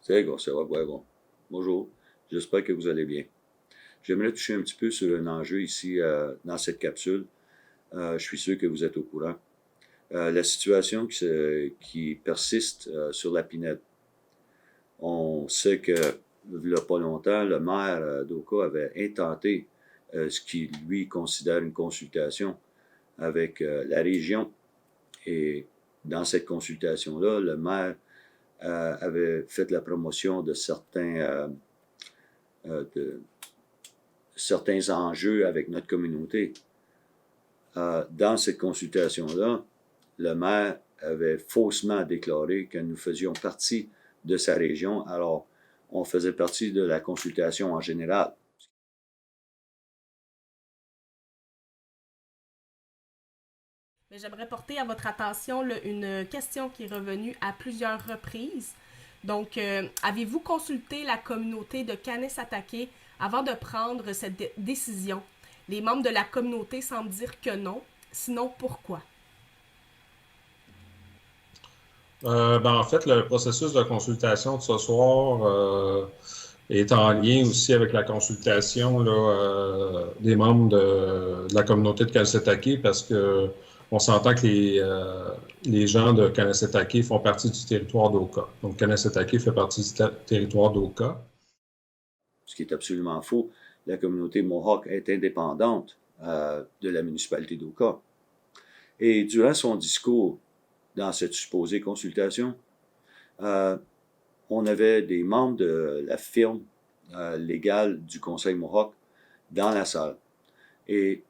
Ça va, ouais, bon. Bonjour, j'espère que vous allez bien. J'aimerais toucher un petit peu sur un enjeu ici dans cette capsule. Je suis sûr que vous êtes au courant. La situation qui persiste sur la Pinède. On sait que, il n'y a pas longtemps, le maire d'Oka avait intenté ce qu'il, lui, considère une consultation avec la région. Et dans cette consultation-là, le maire avait fait la promotion de certains enjeux avec notre communauté. Dans cette consultation-là, le maire avait faussement déclaré que nous faisions partie de sa région, alors on faisait partie de la consultation en général. Mais j'aimerais porter à votre attention une question qui est revenue à plusieurs reprises. Donc, avez-vous consulté la communauté de Kanesatake avant de prendre cette décision? Les membres de la communauté semblent dire que non. Sinon, pourquoi? En fait, le processus de consultation de ce soir est en lien aussi avec la consultation là, des membres de la communauté de Kanesetake parce que on s'entend que les gens de Kanesetake font partie du territoire d'Oka. Donc, Kanesetake fait partie du territoire d'Oka. Ce qui est absolument faux. La communauté Mohawk est indépendante de la municipalité d'Oka. Et durant son discours dans cette supposée consultation, on avait des membres de la firme légale du Conseil Mohawk dans la salle. Et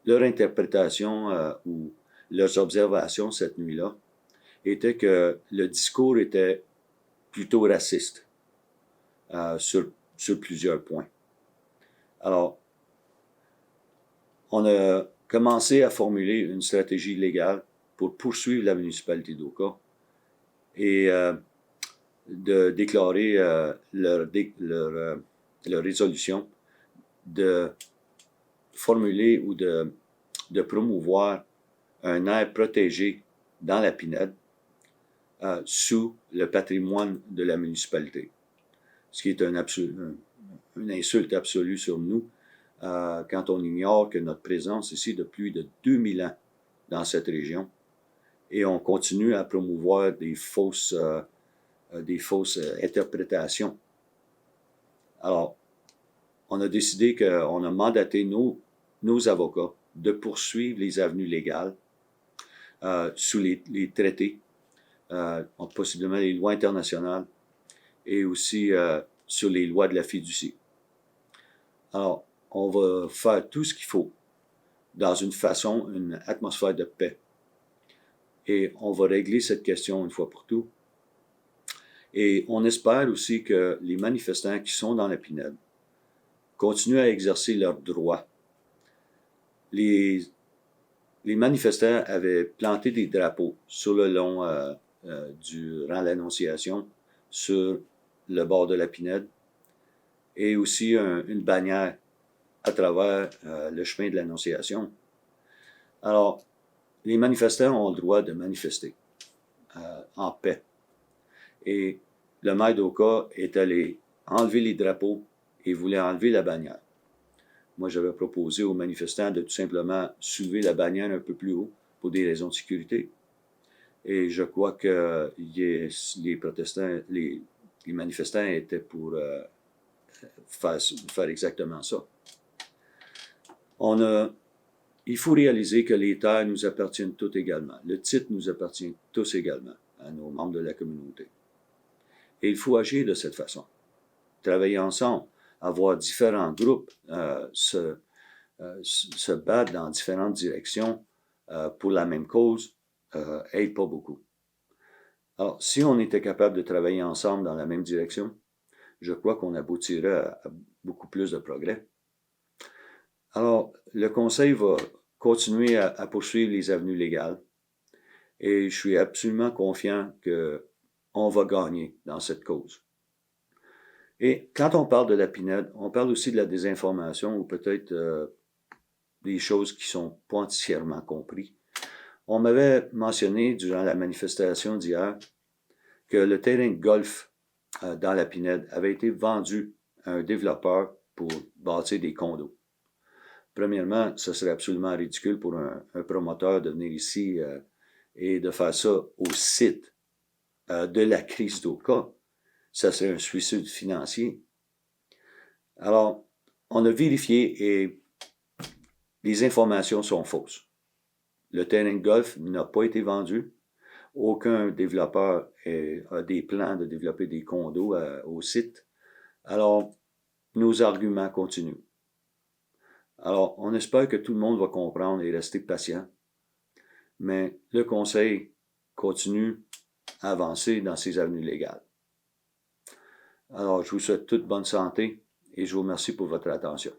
leur interprétation ou leurs observations cette nuit-là était que le discours était plutôt raciste sur plusieurs points. Alors, on a commencé à formuler une stratégie légale pour poursuivre la municipalité d'Oka et de déclarer leur résolution de formuler ou de promouvoir un aire protégé dans la Pinède sous le patrimoine de la municipalité. Ce qui est une insulte absolue sur nous quand on ignore que notre présence ici de plus de 2000 ans dans cette région et on continue à promouvoir des fausses interprétations. Alors, on a décidé qu'on a mandaté nos avocats de poursuivre les avenues légales sous les traités, possiblement les lois internationales et aussi sur les lois de la fiducie. Alors, on va faire tout ce qu'il faut dans une atmosphère de paix. Et on va régler cette question une fois pour toutes. Et on espère aussi que les manifestants qui sont dans la Pinède continuent à exercer leurs droits. Les manifestants avaient planté des drapeaux sur le long durant l'Annonciation sur le bord de la Pinède et aussi une bannière à travers le chemin de l'Annonciation. Alors, les manifestants ont le droit de manifester en paix. Et le maire d'Oka est allé enlever les drapeaux et voulait enlever la bannière. Moi, j'avais proposé aux manifestants de tout simplement soulever la bannière un peu plus haut pour des raisons de sécurité. Et je crois que les manifestants étaient pour faire exactement ça. Il faut réaliser que les terres nous appartiennent toutes également. Le titre nous appartient tous également à nos membres de la communauté. Et il faut agir de cette façon. Travailler ensemble, avoir différents groupes, se battre dans différentes directions pour la même cause, aide pas beaucoup. Alors, si on était capable de travailler ensemble dans la même direction, je crois qu'on aboutirait à beaucoup plus de progrès. Alors, le Conseil va continuer à poursuivre les avenues légales et je suis absolument confiant qu'on va gagner dans cette cause. Et quand on parle de la Pinède, on parle aussi de la désinformation ou peut-être des choses qui sont pas entièrement comprises. On m'avait mentionné durant la manifestation d'hier que le terrain de golf dans la Pinède avait été vendu à un développeur pour bâtir des condos. Premièrement, ce serait absolument ridicule pour un promoteur de venir ici et de faire ça au site de la crise d'Oka. Ça serait un suicide financier. Alors, on a vérifié et les informations sont fausses. Le terrain de golf n'a pas été vendu. Aucun développeur a des plans de développer des condos au site. Alors, nos arguments continuent. Alors, on espère que tout le monde va comprendre et rester patient. Mais le Conseil continue à avancer dans ses avenues légales. Alors, je vous souhaite toute bonne santé et je vous remercie pour votre attention.